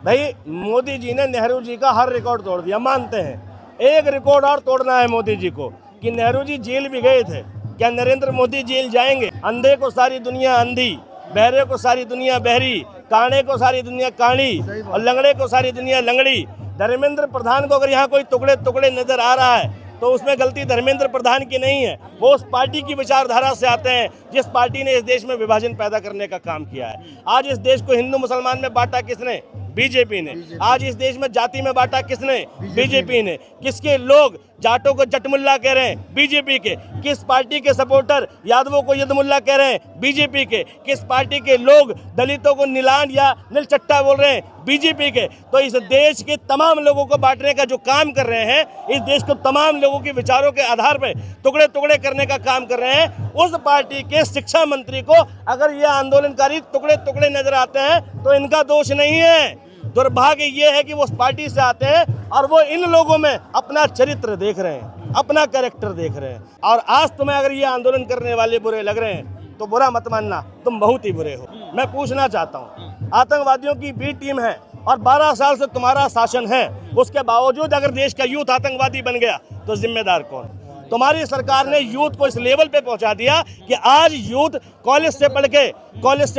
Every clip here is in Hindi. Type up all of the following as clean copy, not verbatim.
भाई मोदी जी ने नेहरू जी का हर रिकॉर्ड तोड़ दिया, मानते हैं। एक रिकॉर्ड और तोड़ना है मोदी जी को कि नेहरू जी जेल भी गए थे, क्या नरेंद्र मोदी जेल जाएंगे? अंधे को सारी दुनिया अंधी, बहरे को सारी दुनिया बहरी, काणे को सारी दुनिया काणी और लंगड़े को सारी दुनिया लंगड़ी। धर्मेंद्र प्रधान को अगर यहाँ कोई टुकड़े टुकड़े नजर आ रहा है तो उसमें गलती धर्मेंद्र प्रधान की नहीं है। वो उस पार्टी की विचारधारा से आते हैं जिस पार्टी ने इस देश में विभाजन पैदा करने का काम किया है। आज इस देश को हिंदू मुसलमान में बांटा किसने? बीजेपी ने। आज इस देश में जाति में बांटा किसने? बीजेपी ने। किसके लोग जाटों को जटमुल्ला कह रहे हैं? बीजेपी के। किस पार्टी के सपोर्टर यादवों को यदमुल्ला कह रहे हैं? बीजेपी के। किस पार्टी के लोग दलितों को नीलान या नीलचट्टा बोल रहे हैं? बीजेपी के। तो इस देश के तमाम लोगों को बांटने का जो काम कर रहे हैं, इस देश को तमाम लोगों के विचारों के आधार पर टुकड़े टुकड़े करने का काम कर रहे हैं, उस पार्टी के शिक्षा मंत्री को अगर ये आंदोलनकारी टुकड़े टुकड़े नजर आते हैं तो इनका दोष नहीं है। दुर्भाग्य ये है कि वो उस पार्टी से आते हैं और वो इन लोगों में अपना चरित्र देख रहे हैं, अपना कैरेक्टर देख रहे हैं। और आज तुम्हें अगर ये आंदोलन करने वाले बुरे लग रहे हैं तो बुरा मत मानना, तुम बहुत ही बुरे हो। मैं पूछना चाहता हूँ, आतंकवादियों की बी टीम है और 12 साल से तुम्हारा शासन है, उसके बावजूद अगर देश का यूथ आतंकवादी बन गया तो जिम्मेदार कौन? तुम्हारी सरकार ने यूथ को इस लेवल पे पहुंचा दिया कि आज यूथ कॉलेज से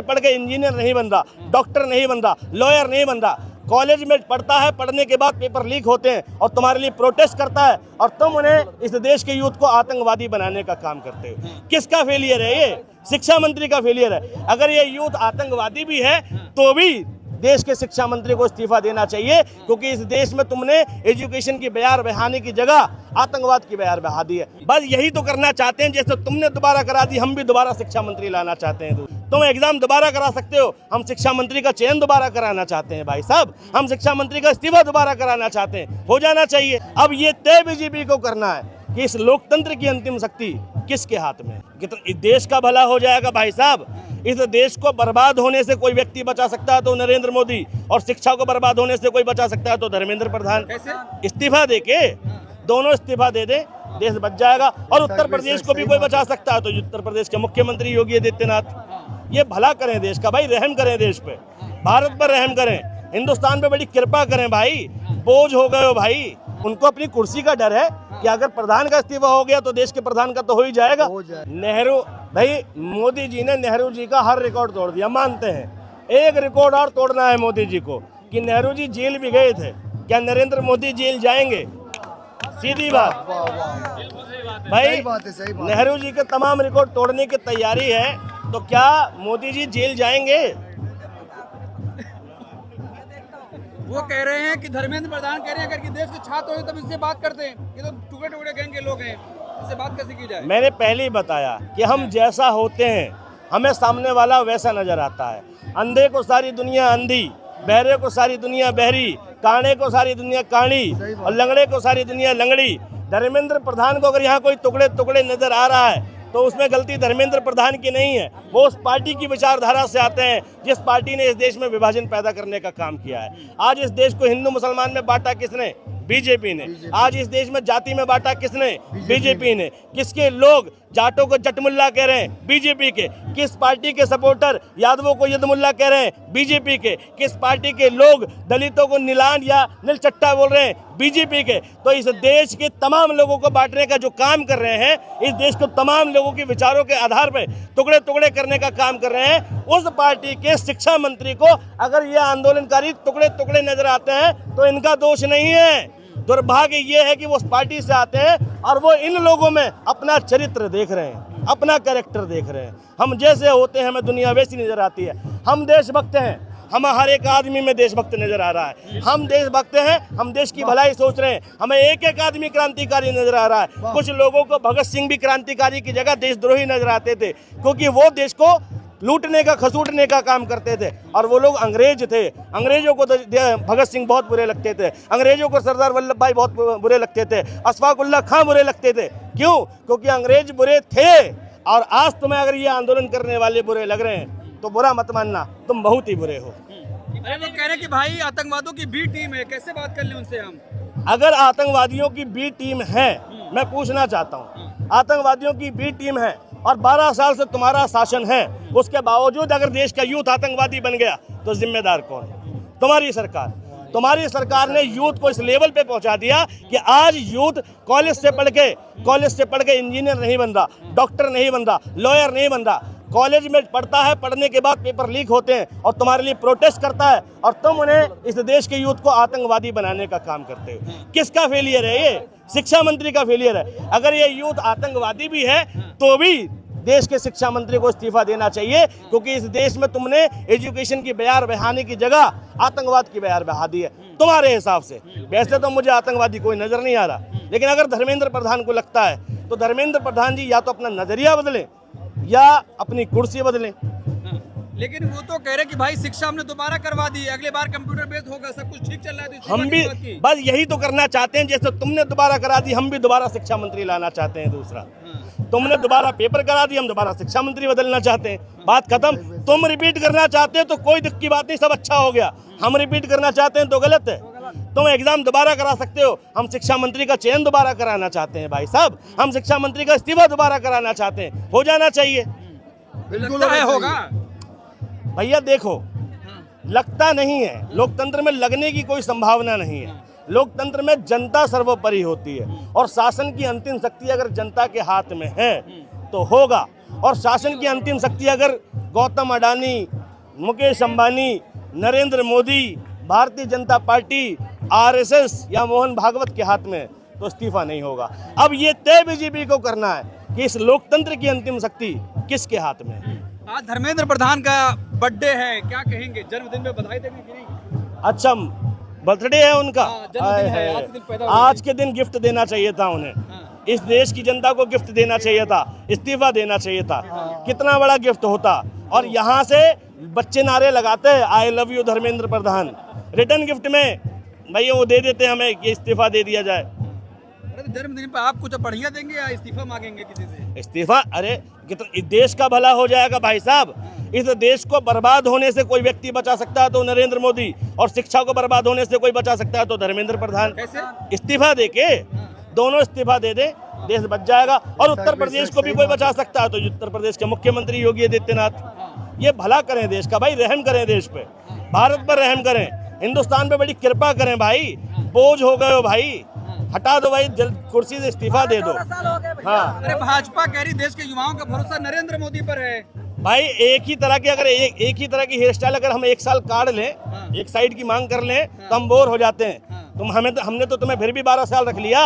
पढ़ के इंजीनियर नहीं बन रहा, डॉक्टर नहीं बन रहा, लॉयर नहीं बन रहा। कॉलेज में पढ़ता है, पढ़ने के बाद पेपर लीक होते हैं और तुम्हारे लिए प्रोटेस्ट करता है और तुम उन्हें इस देश के यूथ को आतंकवादी बनाने का काम करते हो। किसका फेलियर है ये? शिक्षा मंत्री का फेलियर है। अगर ये यूथ आतंकवादी भी है तो भी देश के शिक्षा मंत्री को इस्तीफा देना चाहिए, क्योंकि इस देश में तुमने एजुकेशन की बयार बहाने की जगह आतंकवाद की बयार बहा दी है। बस यही तो करना चाहते हैं, जैसे तुमने दोबारा करा दी, हम भी दोबारा शिक्षा मंत्री लाना चाहते हैं। तुम एग्जाम दोबारा करा सकते हो, हम शिक्षा मंत्री का चयन दोबारा कराना चाहते हैं। भाई साहब, हम शिक्षा मंत्री का इस्तीफा दोबारा कराना चाहते हैं, हो जाना चाहिए। अब ये तय बीजेपी को करना है कि इस लोकतंत्र की अंतिम शक्ति किसके हाथ में? इस देश का भला हो जाएगा भाई साहब। इस देश को बर्बाद होने से कोई व्यक्ति बचा सकता है तो नरेंद्र मोदी, और शिक्षा को बर्बाद होने से कोई बचा सकता है तो धर्मेंद्र प्रधान। इस्तीफा देके दोनों इस्तीफा दे दे, देश बच जाएगा। और उत्तर प्रदेश को भी कोई बचा सकता है तो उत्तर प्रदेश के मुख्यमंत्री योगी आदित्यनाथ। ये भला करें देश का भाई, रहम करें देश पे, भारत पर रहम करें, हिंदुस्तान पे बड़ी कृपा करें भाई। बोझ हो गए हो भाई। उनको अपनी कुर्सी का डर है कि अगर प्रधान का इस्तीफा हो गया तो देश के प्रधान का तो हो ही जाएगा। नेहरू भाई, मोदी जी ने नेहरू जी का हर रिकॉर्ड तोड़ दिया, मानते हैं। एक रिकॉर्ड और तोड़ना है मोदी जी को कि नेहरू जी जेल भी गए थे, क्या नरेंद्र मोदी जेल जाएंगे? सीधी बात भाई, नेहरू जी के तमाम रिकॉर्ड तोड़ने की तैयारी है तो क्या मोदी जी जेल जाएंगे? वो कह रहे हैं कि धर्मेंद्र प्रधान कह रहे हैं अगर कि देश के छात्र हो तब इससे बात करते हैं, ये तो टुकड़े टुकड़े गैंग के लोग हैं, इससे बात कैसे की जाए? मैंने पहले ही बताया कि हम जैसा होते हैं हमें सामने वाला वैसा नजर आता है। अंधे को सारी दुनिया अंधी, बहरे को सारी दुनिया बहरी, काणे को सारी दुनिया काणी और लंगड़े को सारी दुनिया लंगड़ी। धर्मेंद्र प्रधान को अगर यहाँ कोई टुकड़े टुकड़े नजर आ रहा है तो उसमें गलती धर्मेंद्र प्रधान की नहीं है। वो उस पार्टी की विचारधारा से आते हैं जिस पार्टी ने इस देश में विभाजन पैदा करने का काम किया है। आज इस देश को हिंदू मुसलमान में बांटा किसने? बीजेपी ने। आज इस देश में जाति में बांटा किसने? बीजेपी ने। किसके लोग जाटों को जटमुल्ला कह रहे हैं? बीजेपी के। किस पार्टी के सपोर्टर यादवों को यदमुल्ला कह रहे हैं? बीजेपी के। किस पार्टी के लोग दलितों को नीलान या नीलचट्टा बोल रहे हैं? बीजेपी के। तो इस देश के तमाम लोगों को बांटने का जो काम कर रहे हैं, इस देश को तमाम लोगों के विचारों के आधार पर टुकड़े टुकड़े करने का काम कर रहे हैं, उस पार्टी के शिक्षा मंत्री को अगर ये आंदोलनकारी टुकड़े टुकड़े नजर आते हैं तो इनका दोष नहीं है। दुर्भाग्य ये है कि वो उस पार्टी से आते हैं और वो इन लोगों में अपना चरित्र देख रहे हैं, अपना कैरेक्टर देख रहे हैं। हम जैसे होते हैं हमें दुनिया वैसी नजर आती है। हम देशभक्त हैं, हम हर एक आदमी में देशभक्त नजर आ रहा है। हम देशभक्त हैं, हम देश की भलाई सोच रहे हैं, हमें एक एक आदमी क्रांतिकारी नजर आ रहा है। कुछ लोगों को भगत सिंह भी क्रांतिकारी की जगह देशद्रोही नजर आते थे, क्योंकि वो देश को लूटने का खसूटने का काम करते थे और वो लोग अंग्रेज थे। अंग्रेजों को भगत सिंह बहुत बुरे लगते थे, अंग्रेजों को सरदार वल्लभ भाई बहुत बुरे लगते थे, अशफाक उल्लाह खां बुरे लगते थे। क्यों? क्योंकि अंग्रेज बुरे थे। और आज तुम्हें अगर ये आंदोलन करने वाले बुरे लग रहे हैं तो बुरा मत मानना, तुम बहुत ही बुरे हो। अरे वो कह रहे हैं कि भाई आतंकवादियों की बी टीम है, कैसे बात कर लें उनसे हम? अगर आतंकवादियों की बी टीम है, मैं पूछना चाहता हूँ, आतंकवादियों की बी टीम है और 12 साल से तुम्हारा शासन है, उसके बावजूद अगर देश का यूथ आतंकवादी बन गया तो जिम्मेदार कौन? तुम्हारी सरकार ने यूथ को इस लेवल पे पहुंचा दिया कि आज यूथ कॉलेज से पढ़ के इंजीनियर नहीं बन रहा, डॉक्टर नहीं बन रहा, लॉयर नहीं बन रहा। कॉलेज में पढ़ता है, पढ़ने के बाद पेपर लीक होते हैं और तुम्हारे लिए प्रोटेस्ट करता है, और तुम उन्हें इस देश के यूथ को आतंकवादी बनाने का काम करते हो। किसका फेलियर है ये? शिक्षा मंत्री का फेलियर है। अगर ये यूथ आतंकवादी भी है तो भी देश के शिक्षा मंत्री को इस्तीफा देना चाहिए, क्योंकि इस देश में तुमने एजुकेशन की बयार बहाने की जगह आतंकवाद की बयार बहा दी है तुम्हारे हिसाब से। वैसे तो मुझे आतंकवादी कोई नजर नहीं आ रहा, लेकिन अगर धर्मेंद्र प्रधान को लगता है तो धर्मेंद्र प्रधान जी या तो अपना नजरिया बदलें या अपनी कुर्सी बदलें। लेकिन वो तो कह रहे कि भाई शिक्षा हमने दोबारा करवा दी, अगले बार कंप्यूटर बेस्ड होगा, सब कुछ ठीक चल रहा है, तो हम भी बस यही तो करना चाहते हैं, जैसे तुमने दोबारा करा दी, हम भी दोबारा शिक्षा मंत्री लाना चाहते हैं। दूसरा, तुमने दोबारा पेपर करा दी, हम दोबारा शिक्षा मंत्री बदलना चाहते हैं। बात खत्म। तुम रिपीट करना चाहते हो तो कोई दुख की बात नहीं, सब अच्छा हो गया। हम रिपीट करना चाहते हैं तो गलत है। तुम एग्जाम दोबारा करा सकते हो, हम शिक्षा मंत्री का चयन दोबारा कराना चाहते हैं। भाई साहब, हम शिक्षा मंत्री का इस्तीफा दोबारा कराना चाहते हैं, हो जाना चाहिए। बिल्कुल होगा भैया देखो, लगता नहीं है, लोकतंत्र में लगने की कोई संभावना नहीं है। लोकतंत्र में जनता सर्वोपरि होती है, और शासन की अंतिम शक्ति अगर जनता के हाथ में है तो होगा। और शासन की अंतिम शक्ति अगर गौतम अडानी, मुकेश अंबानी, नरेंद्र मोदी, भारतीय जनता पार्टी, आरएसएस या मोहन भागवत के हाथ में है तो इस्तीफा नहीं होगा। अब ये तय बीजेपी को करना है कि इस लोकतंत्र की अंतिम शक्ति किसके हाथ में है। आज धर्मेंद्र प्रधान का बर्थडे है, क्या कहेंगे? जन्मदिन में बधाई देंगे कि नहीं? अच्छा, बर्थडे है उनका। जन्मदिन है, आज के दिन पैदा हुए। आज के दिन गिफ्ट देना चाहिए था उन्हें। इस देश की जनता को गिफ्ट देना चाहिए था, इस्तीफा देना चाहिए था। कितना बड़ा गिफ्ट होता। और यहाँ से बच्चे नारे लगाते हैं, I love you Dharmendra Pradhan. Return gift में भैया वो दे देते हैं हमें कि इस्तीफा दे दिया जाए। अरे तो जन्मदिन पर आप कुछ बढ़िया देंगे या इस्तीफा मांगेंगे किसी से? इस्तीफा? अरे कितना देश का भला हो जाएगा भाई साहब। इस देश को बर्बाद होने से कोई व्यक्ति बचा सकता है तो नरेंद्र मोदी, और शिक्षा को बर्बाद होने से कोई बचा सकता है तो धर्मेंद्र प्रधान। कैसे? इस्तीफा देके, दोनों इस्तीफा दे दे, देश बच जाएगा। और उत्तर प्रदेश को भी कोई बचा सकता है तो उत्तर प्रदेश के मुख्यमंत्री योगी आदित्यनाथ। ये भला करें देश का भाई, रहम करें देश पे, भारत पर रहम करें, हिंदुस्तान पे बड़ी कृपा करें भाई। बोझ हो गए हो भाई, हटा दो भाई, कुर्सी से इस्तीफा दे दो। हाँ, अरे भाजपा कह रही देश के युवाओं का भरोसा नरेंद्र मोदी पर है। भाई एक ही तरह की अगर एक ही तरह की हेयर स्टाइल अगर हम एक साल काट लें, एक साइड की मांग कर लें तो हम बोर हो जाते हैं। हमने तो तुम्हें फिर भी 12 साल रख लिया।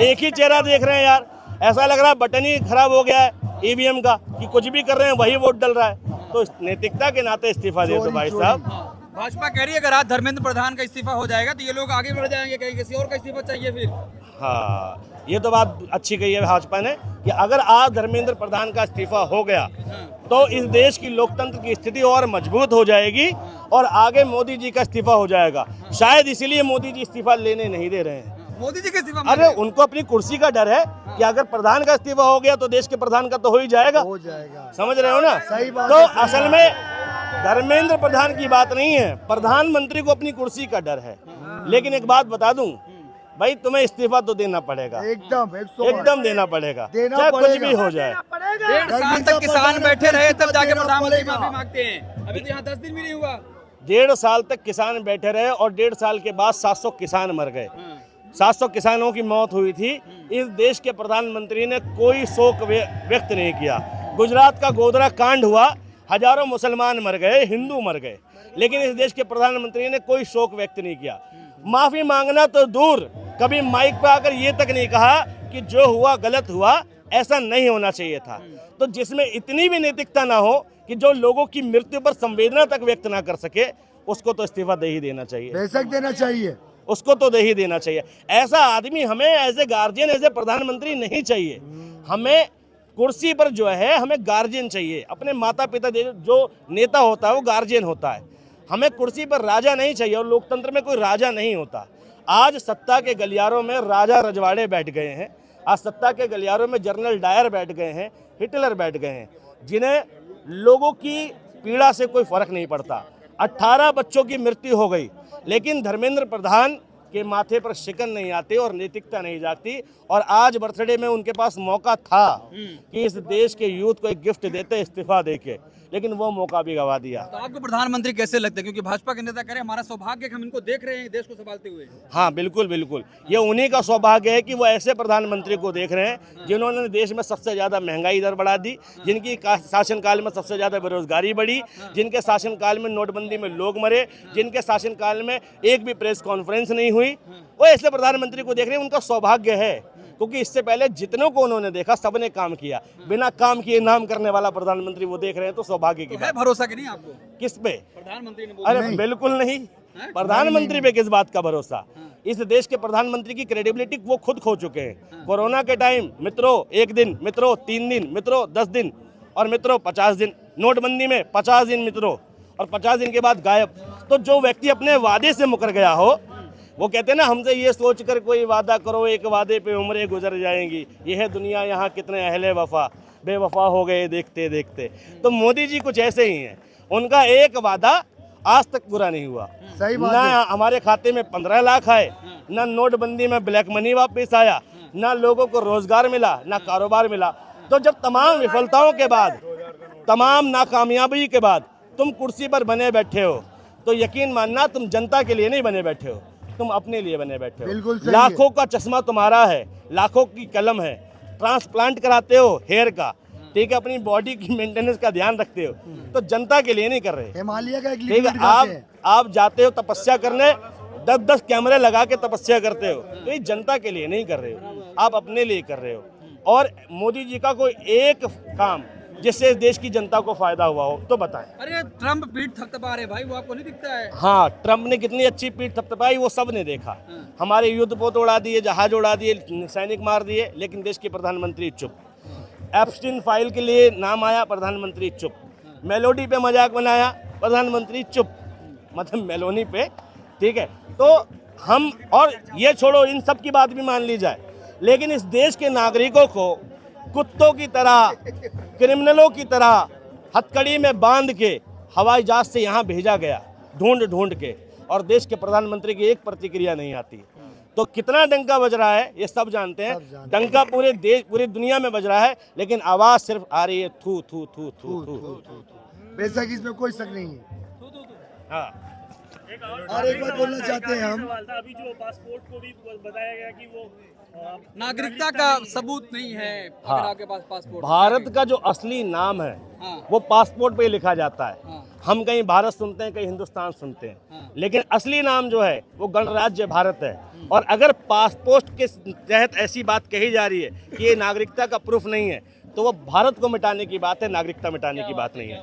एक ही चेहरा देख रहे हैं यार, ऐसा लग रहा है बटन ही खराब हो गया है ईवीएम का, कि कुछ भी कर रहे हैं वही वोट डल रहा है। तो नैतिकता के नाते इस्तीफा दे दो भाई साहब। भाजपा कह रही है अगर आज धर्मेंद्र प्रधान का इस्तीफा हो जाएगा तो ये लोग आगे बढ़ जाएंगे, कहीं किसी और का इस्तीफा चाहिए फिर। हाँ, ये तो बात अच्छी कही है भाजपा ने कि अगर आज धर्मेंद्र प्रधान का इस्तीफा हो गया तो इस देश की लोकतंत्र की स्थिति और मजबूत हो जाएगी और आगे मोदी जी का इस्तीफा हो जाएगा। शायद इसीलिए मोदी जी इस्तीफा लेने नहीं दे रहे हैं। मोदी जी का इस्तीफा? अरे उनको अपनी कुर्सी का डर है कि अगर प्रधान का इस्तीफा हो गया तो देश के प्रधान का तो हो ही जाएगा। समझ रहे हो ना? सही बात तो है। असल में धर्मेंद्र प्रधान की बात नहीं है, प्रधानमंत्री को अपनी कुर्सी का डर है। लेकिन एक बात बता दूं भाई, तुम्हें इस्तीफा तो देना पड़ेगा, एकदम देना पड़ेगा, चाहे कुछ भी हो जाए। 1.5 साल तक किसान बैठे रहे तब जाके प्रधानमंत्री माफी मांगते हैं। अभी तो यहाँ 10 दिन भी नहीं हुआ। 1.5 साल तक किसान बैठे रहे और 1.5 साल के बाद 700 किसान मर गए। 700 किसानों की मौत हुई थी। इस देश के प्रधानमंत्री ने कोई शोक व्यक्त नहीं किया। गुजरात का गोधरा कांड हुआ, हजारों मुसलमान मर गए, हिंदू मर गए, लेकिन इस देश के प्रधानमंत्री ने कोई शोक व्यक्त नहीं किया। माफी मांगना तो दूर, कभी माइक पर आकर ये तक नहीं कहा कि जो हुआ गलत हुआ, ऐसा नहीं होना चाहिए था। तो जिसमें इतनी भी नैतिकता ना हो कि जो लोगों की मृत्यु पर संवेदना तक व्यक्त ना कर सके, उसको तो इस्तीफा दे ही देना चाहिए। बेशक देना चाहिए, उसको तो दे ही देना चाहिए। ऐसा आदमी हमें as a guardian, as a प्रधानमंत्री नहीं चाहिए। हमें कुर्सी पर जो है हमें गार्जियन चाहिए। अपने माता पिता, जो नेता होता है वो गार्जियन होता है। हमें कुर्सी पर राजा नहीं चाहिए, और लोकतंत्र में कोई राजा नहीं होता। आज सत्ता के गलियारों में राजा रजवाड़े बैठ गए हैं। आज सत्ता के गलियारों में जनरल डायर बैठ गए हैं, हिटलर बैठ गए हैं, जिन्हें लोगों की पीड़ा से कोई फर्क नहीं पड़ता। 18 बच्चों की मृत्यु हो गई, लेकिन धर्मेंद्र प्रधान के माथे पर शिकन नहीं आते और नैतिकता नहीं जागती। और आज बर्थडे में उनके पास मौका था कि इस देश के यूथ को एक गिफ्ट देते इस्तीफा देके, लेकिन वो मौका भी गवा दिया। तो आपको प्रधानमंत्री कैसे लगते हैं? क्योंकि भाजपा के नेता कह रहे हैं हमारा सौभाग्य है कि हम इनको देख रहे हैं देश को संभालते हुए। हाँ बिल्कुल बिल्कुल, ये उन्हीं का सौभाग्य है कि वो ऐसे प्रधानमंत्री को देख रहे हैं जिन्होंने देश में सबसे ज़्यादा महंगाई दर बढ़ा दी, जिनकी शासनकाल में सबसे ज़्यादा बेरोजगारी बढ़ी, जिनके शासनकाल में नोटबंदी में लोग मरे, जिनके शासनकाल में एक भी प्रेस कॉन्फ्रेंस नहीं हुई, वो ऐसे प्रधानमंत्री को देख रहे हैं। उनका सौभाग्य है, क्योंकि इससे पहले जितनों को उन्होंने देखा सबने काम किया, बिना काम किए नाम करने वाला प्रधानमंत्री वो देख रहे हैं, तो सौभाग्य की तो है बात। भरोसा कि नहीं आपको किस पे? प्रधानमंत्री ने बोला? अरे बिल्कुल नहीं, प्रधानमंत्री पे किस बात का भरोसा? इस देश के प्रधानमंत्री की क्रेडिबिलिटी वो खुद खो चुके हैं। कोरोना के टाइम मित्रों 1 दिन, मित्रों 3 दिन, मित्रों 10 दिन और मित्रों 50 दिन, नोटबंदी में 50 दिन मित्रों, और 50 दिन के बाद गायब। तो जो व्यक्ति अपने वादे से मुकर गया हो, वो कहते हैं ना, हमसे ये सोच कर कोई वादा करो, एक वादे पे उम्रें गुजर जाएंगी, ये है दुनिया, यहाँ कितने अहले वफा बेवफा हो गए देखते देखते। तो मोदी जी कुछ ऐसे ही हैं, उनका एक वादा आज तक पूरा नहीं हुआ। सही बात ना है। हमारे खाते में 15 लाख आए, ना नोटबंदी में ब्लैक मनी वापस आया, ना लोगों को रोजगार मिला, ना कारोबार मिला। तो जब तमाम विफलताओं के बाद, तमाम नाकामयाबी के बाद तुम कुर्सी पर बने बैठे हो, तो यकीन मानना तुम जनता के लिए नहीं बने बैठे हो, तुम अपने लिए बने बैठे बिल्कुल हो। सही लाखों का चश्मा तुम्हारा है, लाखों की कलम है, ट्रांसप्लांट कराते हो हेयर का, ठीक है, अपनी बॉडी की मेंटेनेंस का ध्यान रखते हो, तो जनता के लिए नहीं कर रहे। हिमालय का एक ठीक है, लिक्विड खाते हैं। आप जाते हो तपस्या करने, 10-10 कैमरे लगा के तपस्या करते हो, तो ये जनता के लिए नहीं कर रहे हो, आप अपने लिए कर रहे हो। और मोदी जी का कोई एक काम जिससे देश की जनता को फायदा हुआ हो तो बताएं। अरे ट्रम्प पीठ थपथपा रहे भाई, वो आपको नहीं दिखता है? हाँ, ट्रम्प ने कितनी अच्छी पीठ थपथपाई वो सब ने देखा। हमारे युद्धपोत उड़ा दिए, जहाज उड़ा दिए, सैनिक मार दिए, लेकिन देश के प्रधानमंत्री चुप। एप्स्टीन फाइल के लिए नाम आया, प्रधानमंत्री चुप। मेलोडी पे मजाक बनाया, प्रधानमंत्री चुप, मतलब मेलोनी पे, ठीक है। तो हम, और ये छोड़ो, इन सब की बात भी मान ली जाए, लेकिन इस देश के नागरिकों को कुत्तों की तरह, क्रिमिनलों की तरह हथकड़ी में बांध के हवाई जहाज से यहाँ भेजा गया, ढूंढ ढूंढ के, और देश के प्रधानमंत्री की एक प्रतिक्रिया नहीं आती। तो कितना डंका बज रहा है ये सब जानते हैं। डंका पूरे देश, पूरी दुनिया में बज रहा है, लेकिन आवाज सिर्फ आ रही है थू थू थू थू थू। बेशक इसमें कोई शक नहीं है। हाँ, और एक बात बोलना चाहते हैं हम, अभी जो पासपोर्ट को भी बताया गया कि वो नागरिकता का सबूत नहीं है अगर आपके पास पासपोर्ट। भारत का जो असली नाम है वो पासपोर्ट पे ही लिखा जाता है। हम कहीं भारत सुनते हैं, कहीं हिंदुस्तान सुनते हैं, लेकिन असली नाम जो है वो गणराज्य भारत है। और अगर पासपोर्ट के तहत ऐसी बात कही जा रही है कि ये नागरिकता का प्रूफ नहीं है, तो वो भारत को मिटाने की बात है, नागरिकता मिटाने की बात नहीं है।